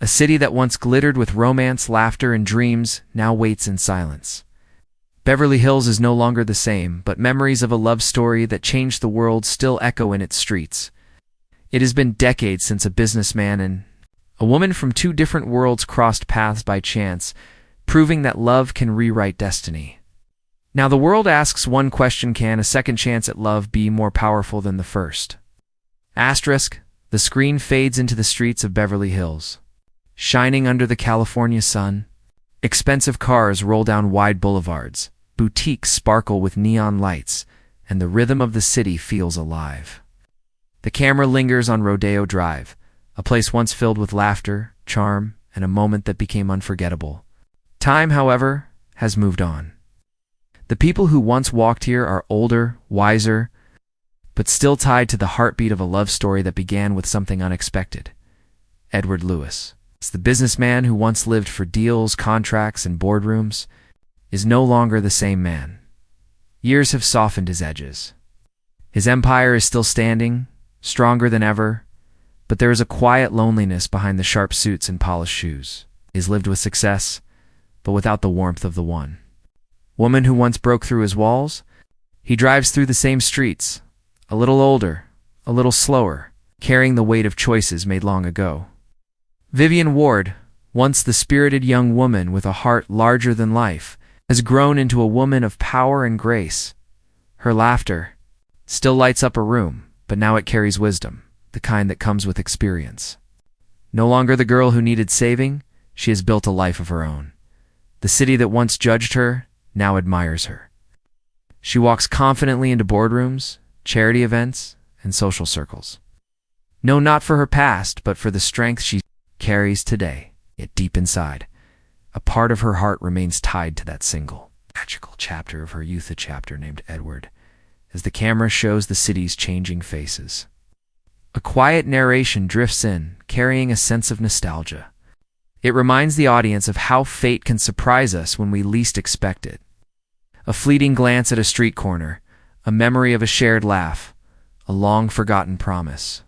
A city that once glittered with romance, laughter, and dreams now waits in silence. Beverly Hills is no longer the same, but memories of a love story that changed the world still echo in its streets. It has been decades since a businessman and a woman from two different worlds crossed paths by chance, proving that love can rewrite destiny. Now the world asks one question: can a second chance at love be more powerful than the first? Asterisk, the screen fades into the streets of Beverly Hills. Shining under the California sun, expensive cars roll down wide boulevards, boutiques sparkle with neon lights, and the rhythm of the city feels alive. The camera lingers on Rodeo Drive, a place once filled with laughter, charm, and a moment that became unforgettable. Time, however, has moved on. The people who once walked here are older, wiser, but still tied to the heartbeat of a love story that began with something unexpected. Edward Lewis, the businessman who once lived for deals, contracts, and boardrooms, is no longer the same man. Years have softened his edges. His empire is still standing, stronger than ever, but there is a quiet loneliness behind the sharp suits and polished shoes. He has lived with success, but without the warmth of the one woman who once broke through his walls. He drives through the same streets, a little older, a little slower, carrying the weight of choices made long ago. Vivian Ward, once the spirited young woman with a heart larger than life, has grown into a woman of power and grace. Her laughter still lights up a room, but now it carries wisdom, the kind that comes with experience. No longer the girl who needed saving, she has built a life of her own. The city that once judged her now admires her. She walks confidently into boardrooms, charity events, and social circles. No, not for her past, but for the strength she carries today. Yet deep inside, a part of her heart remains tied to that single, magical chapter of her youth, a chapter named Edward, as the camera shows the city's changing faces. A quiet narration drifts in, carrying a sense of nostalgia. It reminds the audience of how fate can surprise us when we least expect it. A fleeting glance at a street corner, a memory of a shared laugh, a long-forgotten promise.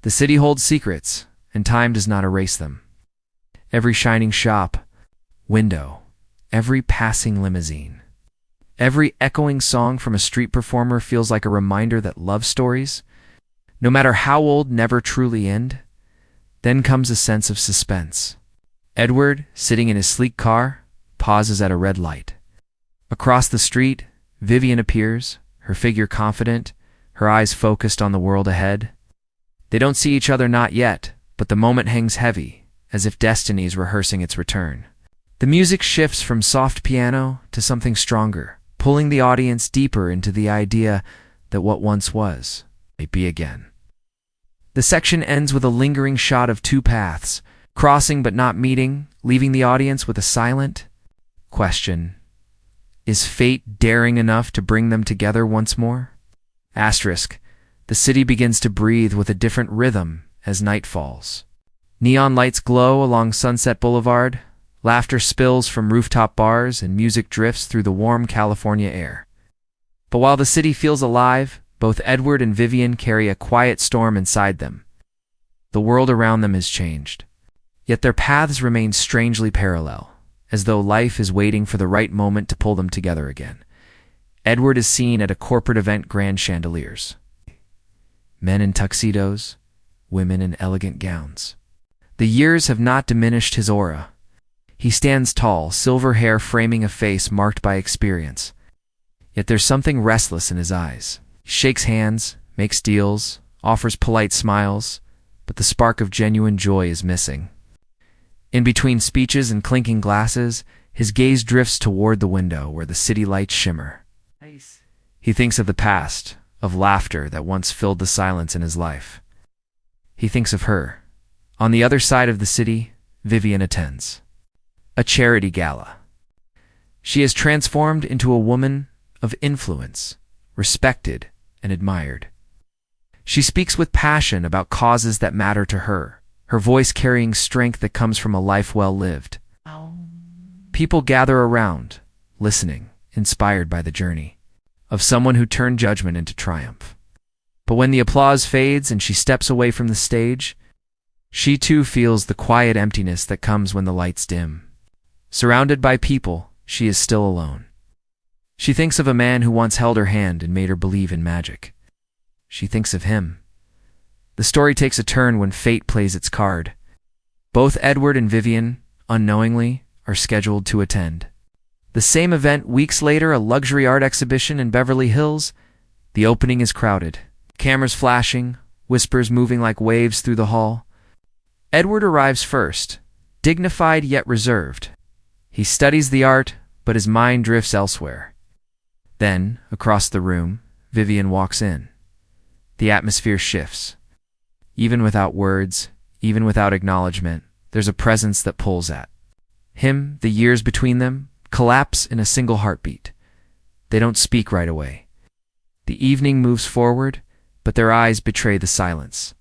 The city holds secrets, and time does not erase them. Every shining shop, window, every passing limousine, every echoing song from a street performer feels like a reminder that love stories, no matter how old, never truly end. Then comes a sense of suspense. Edward, sitting in his sleek car, pauses at a red light. Across the street, Vivian appears, her figure confident, her eyes focused on the world ahead. They don't see each other, not yet, but the moment hangs heavy, as if destiny is rehearsing its return. The music shifts from soft piano to something stronger, pulling the audience deeper into the idea that what once was may be again. The section ends with a lingering shot of two paths, crossing but not meeting, leaving the audience with a silent question. Is fate daring enough to bring them together once more? Asterisk, the city begins to breathe with a different rhythm as night falls. Neon lights glow along Sunset Boulevard, laughter spills from rooftop bars, and music drifts through the warm California air. But while the city feels alive, both Edward and Vivian carry a quiet storm inside them. The world around them has changed, yet their paths remain strangely parallel, as though life is waiting for the right moment to pull them together again. Edward is seen at a corporate event, grand chandeliers. Men in tuxedos, women in elegant gowns. The years have not diminished his aura. He stands tall, silver hair framing a face marked by experience. Yet there's something restless in his eyes. He shakes hands, makes deals, offers polite smiles, but the spark of genuine joy is missing. In between speeches and clinking glasses, his gaze drifts toward the window where the city lights shimmer. Nice. He thinks of the past, of laughter that once filled the silence in his life. He thinks of her. On the other side of the city, Vivian attends a charity gala. She has transformed into a woman of influence, respected and admired. She speaks with passion about causes that matter to her, her voice carrying strength that comes from a life well lived. People gather around, listening, inspired by the journey of someone who turned judgment into triumph. But when the applause fades and she steps away from the stage, She too feels the quiet emptiness that comes when the lights dim. Surrounded by people, she is still alone. She thinks of a man who once held her hand and made her believe in magic. She thinks of him. The story takes a turn when fate plays its card. Both Edward and Vivian, unknowingly, are scheduled to attend the same event weeks later, a luxury art exhibition in Beverly Hills. The opening is crowded. Cameras flashing, whispers moving like waves through the hall. Edward arrives first, dignified yet reserved. He studies the art, but his mind drifts elsewhere. Then, across the room, Vivian walks in. The atmosphere shifts. Even without words, even without acknowledgement, there's a presence that pulls at him. The years between them collapse in a single heartbeat. They don't speak right away. The evening moves forward, but their eyes betray the silence.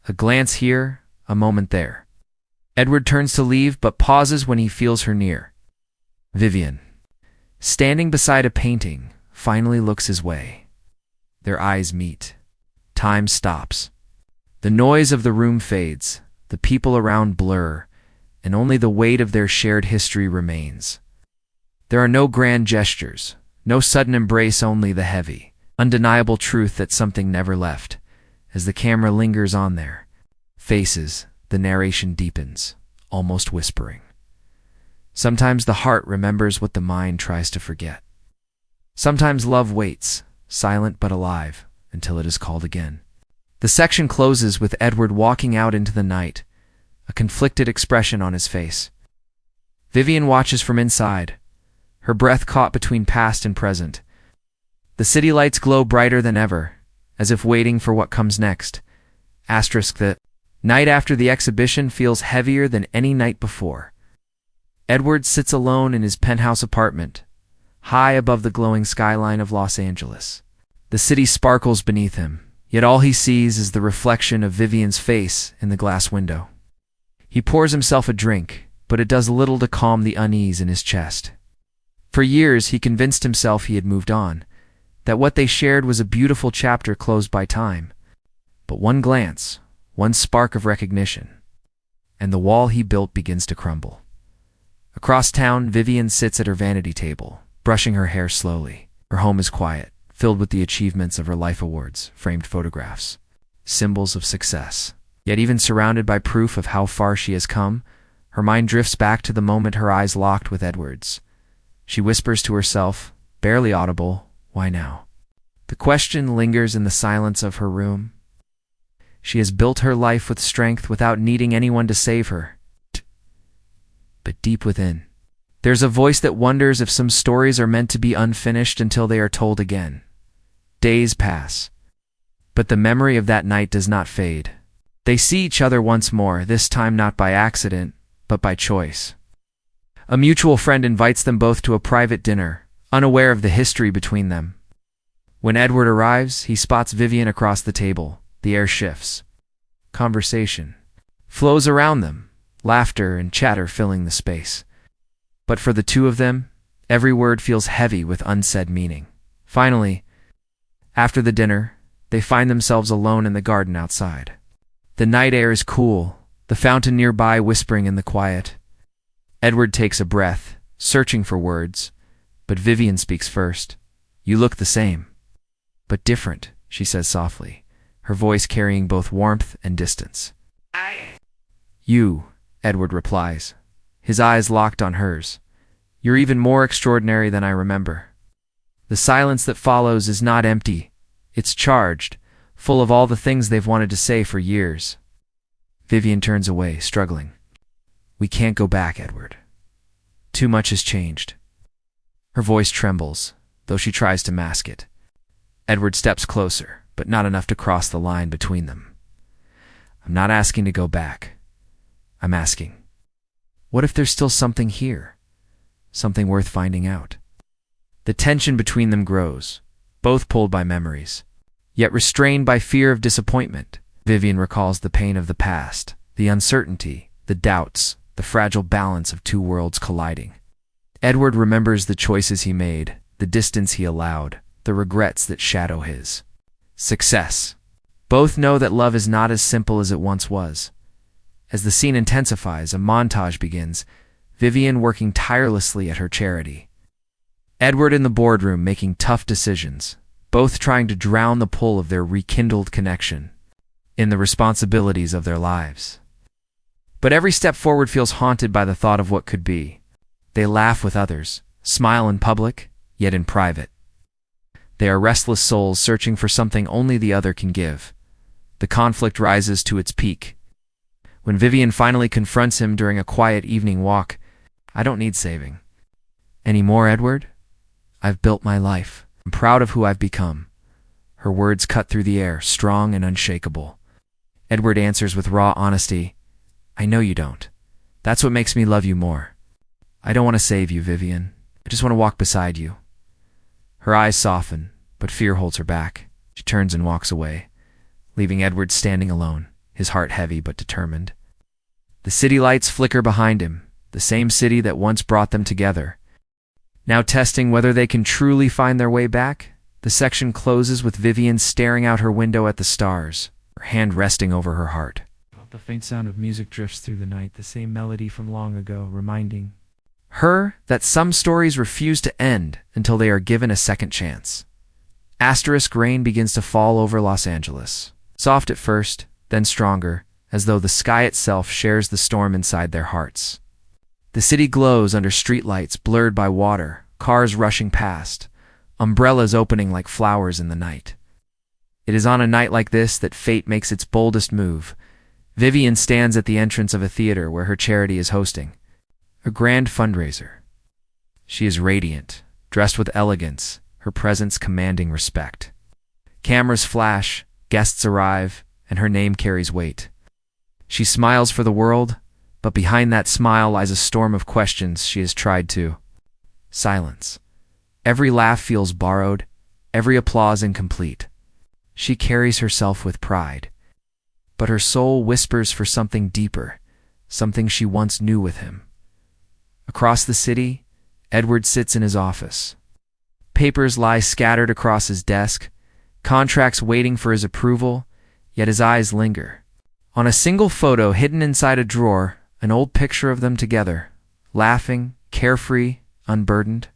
A glance here, a moment there. Edward turns to leave, but pauses when he feels her near. Vivian, standing beside a painting, finally looks his way. Their eyes meet. Time stops. The noise of the room fades, the people around blur, and only the weight of their shared history remains. There are no grand gestures, no sudden embrace, only the heavy, undeniable truth that something never left. As the camera lingers on their faces, the narration deepens, almost whispering. Sometimes the heart remembers what the mind tries to forget. Sometimes love waits, silent but alive, until it is called again. The section closes with Edward walking out into the night, a conflicted expression on his face. Vivian watches from inside, her breath caught between past and present. The city lights glow brighter than ever, as if waiting for what comes next. The night after the exhibition feels heavier than any night before. Edward sits alone in his penthouse apartment, high above the glowing skyline of Los Angeles. The city sparkles beneath him, yet all he sees is the reflection of Vivian's face in the glass window. He pours himself a drink, but it does little to calm the unease in his chest. For years he convinced himself he had moved on, that what they shared was a beautiful chapter closed by time. But one glance, one spark of recognition, and the wall he built begins to crumble. Across town, Vivian sits at her vanity table, brushing her hair slowly. Her home is quiet, filled with the achievements of her life awards, framed photographs, symbols of success. Yet even surrounded by proof of how far she has come, her mind drifts back to the moment her eyes locked with Edward's. She whispers to herself, barely audible, "Why now?" The question lingers in the silence of her room. She has built her life with strength without needing anyone to save her. But deep within, there's a voice that wonders if some stories are meant to be unfinished until they are told again. Days pass, but the memory of that night does not fade. They see each other once more, this time not by accident, but by choice. A mutual friend invites them both to a private dinner, unaware of the history between them. When Edward arrives, he spots Vivian across the table. The air shifts. Conversation flows around them, laughter and chatter filling the space. But for the two of them, every word feels heavy with unsaid meaning. Finally, after the dinner, they find themselves alone in the garden outside. The night air is cool, the fountain nearby whispering in the quiet. Edward takes a breath, searching for words, but Vivian speaks first. "You look the same, but different," she says softly, her voice carrying both warmth and distance. "You," Edward replies, his eyes locked on hers. "You're even more extraordinary than I remember." The silence that follows is not empty, it's charged, full of all the things they've wanted to say for years. Vivian turns away, struggling. "We can't go back, Edward. Too much has changed." Her voice trembles, though she tries to mask it. Edward steps closer, but not enough to cross the line between them. "I'm not asking to go back. I'm asking, what if there's still something here? Something worth finding out?" The tension between them grows, both pulled by memories, yet restrained by fear of disappointment. Vivian recalls the pain of the past, the uncertainty, the doubts, the fragile balance of two worlds colliding. Edward remembers the choices he made, the distance he allowed, the regrets that shadow his success. Both know that love is not as simple as it once was. As the scene intensifies, a montage begins, Vivian working tirelessly at her charity. Edward in the boardroom making tough decisions, both trying to drown the pull of their rekindled connection in the responsibilities of their lives. But every step forward feels haunted by the thought of what could be. They laugh with others, smile in public, yet in private. They are restless souls searching for something only the other can give. The conflict rises to its peak. When Vivian finally confronts him during a quiet evening walk, "I don't need saving. Any more, Edward? I've built my life. I'm proud of who I've become." Her words cut through the air, strong and unshakable. Edward answers with raw honesty, "I know you don't. That's what makes me love you more. I don't want to save you, Vivian. I just want to walk beside you." Her eyes soften, but fear holds her back. She turns and walks away, leaving Edward standing alone, his heart heavy but determined. The city lights flicker behind him, the same city that once brought them together. Now testing whether they can truly find their way back, the section closes with Vivian staring out her window at the stars, her hand resting over her heart. The faint sound of music drifts through the night, the same melody from long ago, reminding her that some stories refuse to end until they are given a second chance. Asterisk rain begins to fall over Los Angeles. Soft at first, then stronger, as though the sky itself shares the storm inside their hearts. The city glows under streetlights blurred by water, cars rushing past, umbrellas opening like flowers in the night. It is on a night like this that fate makes its boldest move. Vivian stands at the entrance of a theater where her charity is hosting a grand fundraiser. She is radiant, dressed with elegance, her presence commanding respect. Cameras flash, guests arrive, and her name carries weight. She smiles for the world, but behind that smile lies a storm of questions she has tried to silence. Every laugh feels borrowed, every applause incomplete. She carries herself with pride, but her soul whispers for something deeper, something she once knew with him. Across the city, Edward sits in his office. Papers lie scattered across his desk, contracts waiting for his approval, yet his eyes linger. On a single photo hidden inside a drawer, an old picture of them together, laughing, carefree, unburdened.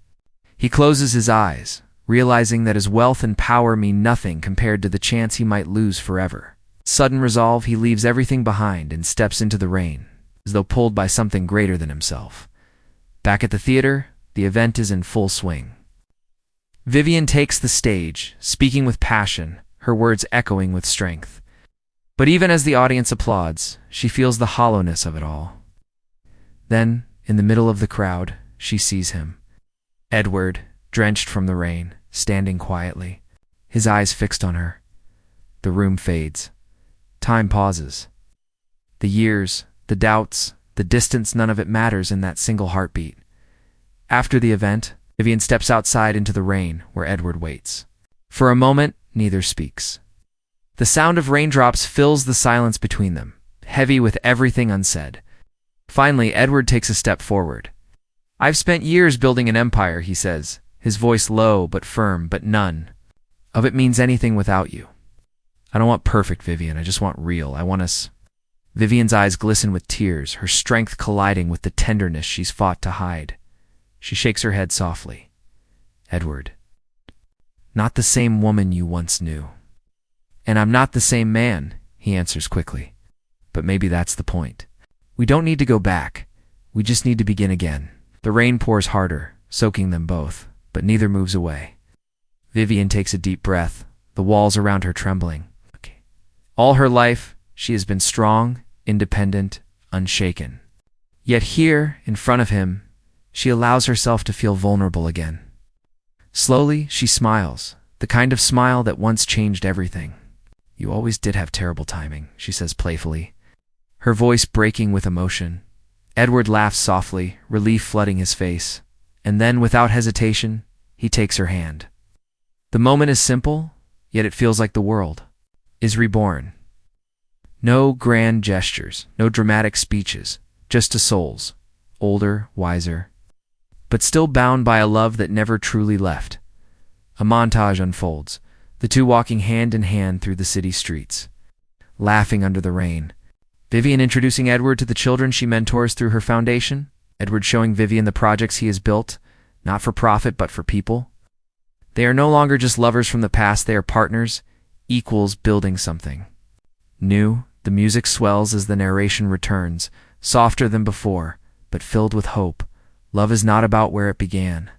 He closes his eyes, realizing that his wealth and power mean nothing compared to the chance he might lose forever. Sudden resolve, he leaves everything behind and steps into the rain, as though pulled by something greater than himself. Back at the theater, the event is in full swing. Vivian takes the stage, speaking with passion, her words echoing with strength. But even as the audience applauds, she feels the hollowness of it all. Then, in the middle of the crowd, she sees him. Edward, drenched from the rain, standing quietly, his eyes fixed on her. The room fades. Time pauses. The years, the doubts, the distance, none of it matters in that single heartbeat. After the event, Vivian steps outside into the rain where Edward waits. For a moment, neither speaks. The sound of raindrops fills the silence between them, heavy with everything unsaid. Finally, Edward takes a step forward. "I've spent years building an empire," he says, his voice low but firm, "but none of it means anything without you. I don't want perfect, Vivian. I just want real. I want us." Vivian's eyes glisten with tears, her strength colliding with the tenderness she's fought to hide. She shakes her head softly. "Edward, not the same woman you once knew." "And I'm not the same man," he answers quickly. "But maybe that's the point. We don't need to go back. We just need to begin again." The rain pours harder, soaking them both, but neither moves away. Vivian takes a deep breath, the walls around her trembling. All her life, she has been strong, independent, unshaken. Yet here, in front of him, she allows herself to feel vulnerable again. Slowly, she smiles, the kind of smile that once changed everything. "You always did have terrible timing," she says playfully, her voice breaking with emotion. Edward laughs softly, relief flooding his face, and then, without hesitation, he takes her hand. The moment is simple, yet it feels like the world is reborn. No grand gestures, no dramatic speeches, just two souls, older, wiser, but still bound by a love that never truly left. A montage unfolds, the two walking hand in hand through the city streets, laughing under the rain, Vivian introducing Edward to the children she mentors through her foundation. Edward showing Vivian the projects he has built, not for profit but for people. They are no longer just lovers from the past, they are partners, equals building something new. The music swells as the narration returns, softer than before, but filled with hope. Love is not about where it began.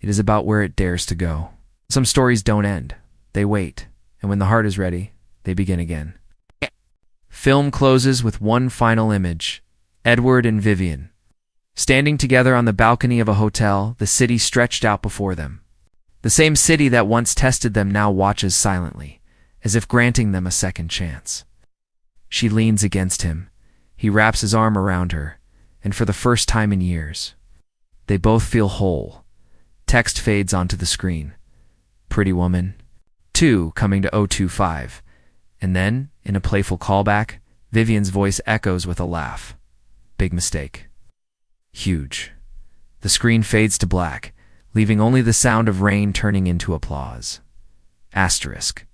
It is about where it dares to go. Some stories don't end. They wait, and when the heart is ready, they begin again. Film closes with one final image. Edward and Vivian, standing together on the balcony of a hotel, the city stretched out before them. The same city that once tested them now watches silently, as if granting them a second chance. She leans against him. He wraps his arm around her, and for the first time in years, they both feel whole. Text fades onto the screen. Pretty woman. 2 coming to 025. And then, in a playful callback, Vivian's voice echoes with a laugh. Big mistake. Huge. The screen fades to black, leaving only the sound of rain turning into applause. Asterisk.